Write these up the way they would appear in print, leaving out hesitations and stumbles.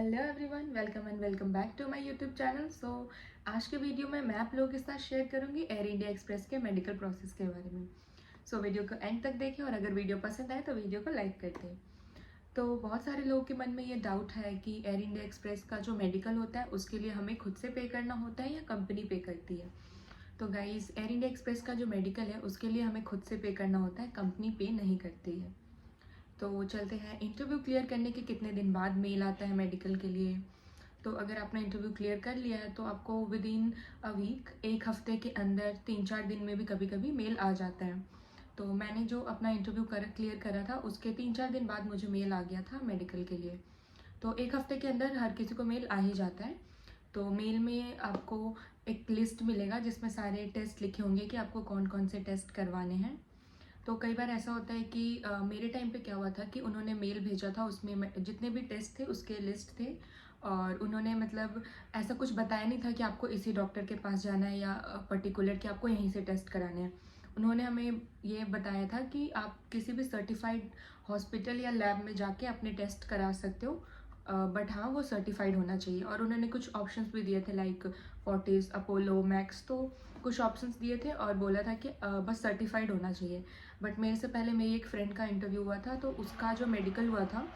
Hello everyone, welcome and welcome back to my YouTube channel. आज के video में मैं आप लोगों के साथ शेयर करूंगी एयर इंडिया एक्सप्रेस के मेडिकल प्रोसेस के बारे में। वीडियो को एंड तक देखें और अगर वीडियो पसंद आए तो वीडियो को लाइक कर दें। तो बहुत सारे लोगों के मन में ये डाउट है कि एयर इंडिया एक्सप्रेस का जो मेडिकल होता है उसके लिए हमें खुद से पे करना होता है या कंपनी पे करती है। तो गाइज, एयर इंडिया एक्सप्रेस का जो मेडिकल है उसके लिए हमें खुद से पे करना होता है, कंपनी पे नहीं करती है। तो चलते हैं, इंटरव्यू क्लियर करने के कितने दिन बाद मेल आता है मेडिकल के लिए। तो अगर आपने इंटरव्यू क्लियर कर लिया है तो आपको विद इन अ वीक, एक हफ्ते के अंदर 3-4 दिन में भी कभी कभी मेल आ जाता है। तो मैंने जो अपना इंटरव्यू क्लियर करा था उसके 3-4 दिन बाद मुझे मेल आ गया था मेडिकल के लिए। तो एक हफ्ते के अंदर हर किसी को मेल आ ही जाता है। तो मेल में आपको एक लिस्ट मिलेगा जिसमें सारे टेस्ट लिखे होंगे कि आपको कौन कौन से टेस्ट करवाने हैं। तो कई बार ऐसा होता है कि मेरे टाइम पे क्या हुआ था कि उन्होंने मेल भेजा था, उसमें जितने भी टेस्ट थे उसके लिस्ट थे। और उन्होंने मतलब ऐसा कुछ बताया नहीं था कि आपको इसी डॉक्टर के पास जाना है या पर्टिकुलर कि आपको यहीं से टेस्ट कराने हैं। उन्होंने हमें ये बताया था कि आप किसी भी सर्टिफाइड हॉस्पिटल या लैब में जाके अपने टेस्ट करा सकते हो, बट हाँ, वो सर्टिफाइड होना चाहिए। और उन्होंने कुछ ऑप्शंस भी दिए थे लाइक फोर्टिस, अपोलो, मैक्स। तो कुछ ऑप्शंस दिए थे और बोला था कि बस सर्टिफाइड होना चाहिए। बट मेरे से पहले मेरी एक फ्रेंड का इंटरव्यू हुआ था, तो उसका जो मेडिकल हुआ था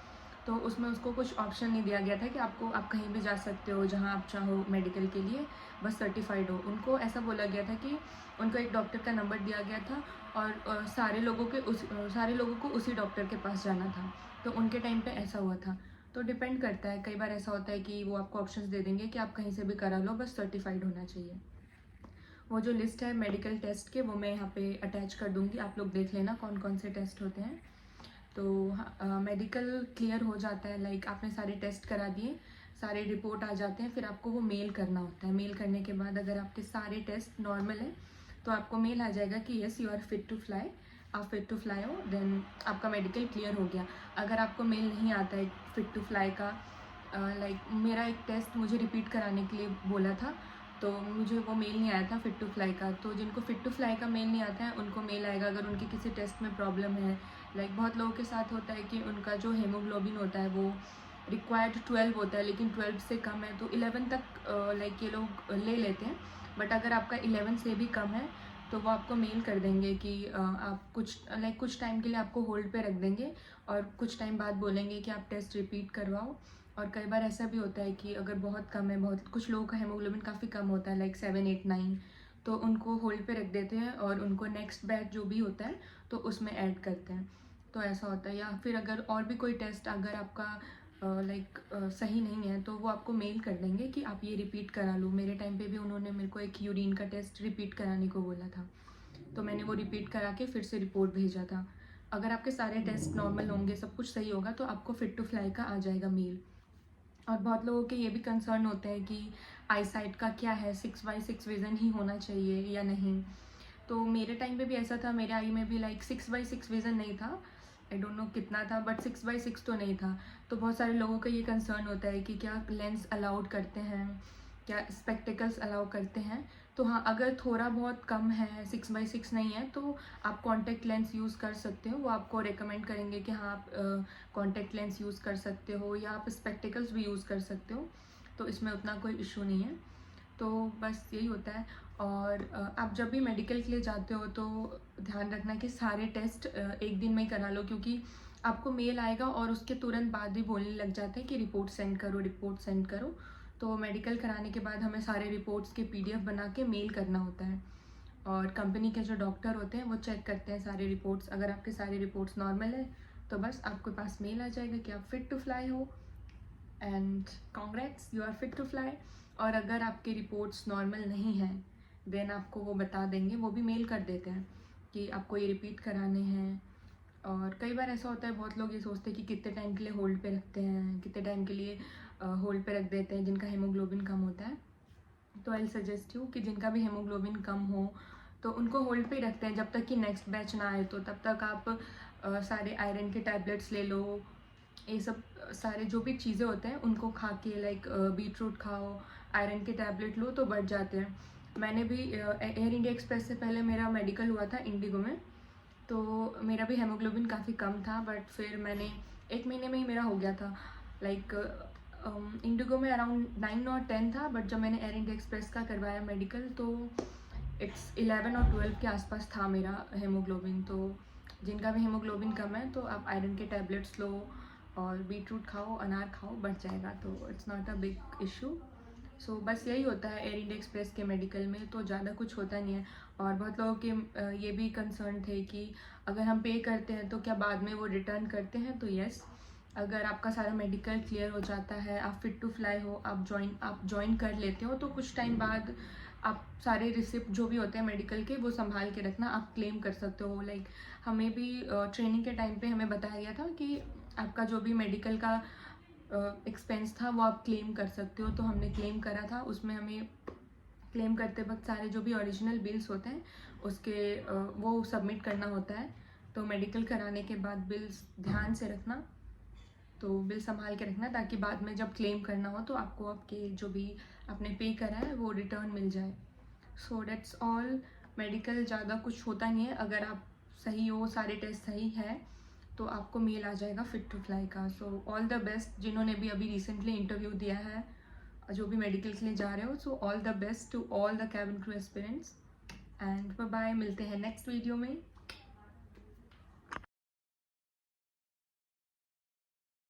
तो उसमें उसको कुछ ऑप्शन नहीं दिया गया था कि आप कहीं भी जा सकते हो जहाँ आप चाहो मेडिकल के लिए, बस सर्टिफाइड हो। उनको ऐसा बोला गया था कि उनको एक डॉक्टर का नंबर दिया गया था और सारे लोगों को उसी डॉक्टर के पास जाना था। तो उनके टाइम पे ऐसा हुआ था। तो डिपेंड करता है, कई बार ऐसा होता है कि वो आपको ऑप्शंस दे देंगे कि आप कहीं से भी करा लो, बस सर्टिफाइड होना चाहिए। वो जो लिस्ट है मेडिकल टेस्ट के वो मैं यहाँ पे अटैच कर दूँगी, आप लोग देख लेना कौन कौन से टेस्ट होते हैं। तो मेडिकल क्लियर हो जाता है, लाइक आपने सारे टेस्ट करा दिए, सारे रिपोर्ट आ जाते हैं, फिर आपको वो मेल करना होता है। मेल करने के बाद अगर आपके सारे टेस्ट नॉर्मल हैं तो आपको मेल आ जाएगा कि yes you are fit to fly, आप फिट टू फ्लाई हो, देन आपका मेडिकल क्लियर हो गया। अगर आपको मेल नहीं आता है फिट टू फ्लाई का, लाइक मेरा एक टेस्ट मुझे रिपीट कराने के लिए बोला था, तो मुझे वो मेल नहीं आया था फिट टू फ्लाई का। तो जिनको फिट टू फ्लाई का मेल नहीं आता है उनको मेल आएगा अगर उनके किसी टेस्ट में प्रॉब्लम है। लाइक बहुत लोगों के साथ होता है कि उनका जो हेमोग्लोबिन होता है वो रिक्वायर्ड 12 होता है, लेकिन 12 से कम है तो 11 तक लाइक ये लोग ले लेते हैं। बट अगर आपका 11 से भी कम है तो वो आपको मेल कर देंगे कि आप कुछ टाइम के लिए आपको होल्ड पे रख देंगे और कुछ टाइम बाद बोलेंगे कि आप टेस्ट रिपीट करवाओ। और कई बार ऐसा भी होता है कि अगर बहुत कम है, बहुत कुछ लोगों का हेमोग्लोबिन काफ़ी कम होता है लाइक 7, 8, 9, तो उनको होल्ड पे रख देते हैं और उनको नेक्स्ट बैच जो भी होता है तो उसमें ऐड करते हैं। तो ऐसा होता है। या फिर अगर और भी कोई टेस्ट अगर आपका सही नहीं है तो वो आपको मेल कर देंगे कि आप ये रिपीट करा लो। मेरे टाइम पे भी उन्होंने मेरे को एक यूरिन का टेस्ट रिपीट कराने को बोला था, तो मैंने वो रिपीट करा के फिर से रिपोर्ट भेजा था। अगर आपके सारे टेस्ट नॉर्मल होंगे, सब कुछ सही होगा, तो आपको फिट टू फ्लाई का आ जाएगा मेल। और बहुत लोगों के ये भी कंसर्न होते हैं कि आई साइट का क्या है, 6/6 विज़न ही होना चाहिए या नहीं। तो मेरे टाइम पे भी ऐसा था, मेरे आई में भी लाइक 6/6 विज़न नहीं था। आई डोंट नो कितना था, बट 6/6 तो नहीं था। तो बहुत सारे लोगों का ये कंसर्न होता है कि क्या लेंस अलाउड करते हैं, क्या स्पेक्टिकल्स अलाउ करते हैं। तो हाँ, अगर थोड़ा बहुत कम है, 6/6 नहीं है, तो आप कॉन्टैक्ट लेंस यूज़ कर सकते हो। वो आपको रिकमेंड करेंगे कि हाँ, आप कॉन्टैक्ट लेंस यूज़ कर सकते हो या आप स्पेक्टिकल्स भी यूज़ कर सकते हो। तो इसमें उतना कोई इशू नहीं है। तो बस यही होता है। और आप जब भी मेडिकल के लिए जाते हो तो ध्यान रखना कि सारे टेस्ट एक दिन में ही करा लो, क्योंकि आपको मेल आएगा और उसके तुरंत बाद ही बोलने लग जाते हैं कि रिपोर्ट सेंड करो, रिपोर्ट सेंड करो। तो मेडिकल कराने के बाद हमें सारे रिपोर्ट्स के पीडीएफ बना के मेल करना होता है। और कंपनी के जो डॉक्टर होते हैं वो चेक करते हैं सारे रिपोर्ट्स। अगर आपके सारे रिपोर्ट्स नॉर्मल है तो बस आपके पास मेल आ जाएगा कि आप फिट टू फ्लाई हो and congrats, you are fit to fly. और अगर आपके रिपोर्ट्स नॉर्मल नहीं हैं देन आपको वो बता देंगे, वो भी मेल कर देते हैं कि आपको ये रिपीट कराने हैं। और कई बार ऐसा होता है, बहुत लोग ये सोचते हैं कि कितने टाइम के लिए होल्ड पे रखते हैं, कितने टाइम के लिए होल्ड पे रख देते हैं जिनका हेमोग्लोबिन कम होता है। तो आई सजेस्ट यू कि जिनका भी हेमोग्लोबिन कम हो तो उनको होल्ड पे ही रखते हैं जब तक कि नेक्स्ट बैच ना आए। तो तब तक आप सारे आयरन के टैबलेट्स ले लो, ये सब सारे जो भी चीज़ें होते हैं उनको खा के, लाइक बीट रूट खाओ, आयरन के टैबलेट लो तो बढ़ जाते हैं। मैंने भी एयर इंडिया एक्सप्रेस से पहले मेरा मेडिकल हुआ था इंडिगो में, तो मेरा भी हेमोग्लोबिन काफ़ी कम था, बट फिर मैंने 1 महीने में ही मेरा हो गया था। लाइक इंडिगो में अराउंड 9 और 10 था, बट जब मैंने एयर इंडिया एक्सप्रेस का करवाया मेडिकल तो इट्स 11 और 12 के आसपास था मेरा हेमोग्लोबिन। तो जिनका भी हेमोग्लोबिन कम है तो आप आयरन के टैबलेट्स लो और बीटरूट खाओ, अनार खाओ, बढ़ जाएगा, तो it's not a big issue. So बस यही होता है एयर इंडिया एक्सप्रेस के मेडिकल में, तो ज़्यादा कुछ होता नहीं है। और बहुत लोगों के ये भी कंसर्न थे कि अगर हम पे करते हैं तो क्या बाद में वो रिटर्न करते हैं, तो यस, अगर आपका सारा मेडिकल क्लियर हो जाता है, आप फिट टू फ्लाई हो, आप ज्वाइन कर लेते हो, तो कुछ टाइम बाद आप सारे रिसिप्ट जो भी होते हैं मेडिकल के वो संभाल के रखना, आप क्लेम कर सकते हो। लाइक हमें भी ट्रेनिंग के टाइम पे हमें बताया गया था कि आपका जो भी मेडिकल का एक्सपेंस था वो आप क्लेम कर सकते हो, तो हमने क्लेम करा था। उसमें हमें क्लेम करते वक्त सारे जो भी ओरिजिनल बिल्स होते हैं उसके वो सबमिट करना होता है। तो मेडिकल कराने के बाद बिल्स ध्यान से रखना, तो बिल संभाल के रखना, ताकि बाद में जब क्लेम करना हो तो आपको आपके जो भी आपने पे करा है वो रिटर्न मिल जाए। So that's all. मेडिकल ज़्यादा कुछ होता नहीं है, अगर आप सही हो, सारे टेस्ट सही है, तो आपको मेल आ जाएगा फिट टू फ्लाई का। सो ऑल द बेस्ट जिन्होंने भी अभी रिसेंटली इंटरव्यू दिया है, जो भी मेडिकल के लिए जा रहे हो। So all the best to all the cabin crew aspirants, and bye bye, मिलते हैं नेक्स्ट वीडियो में।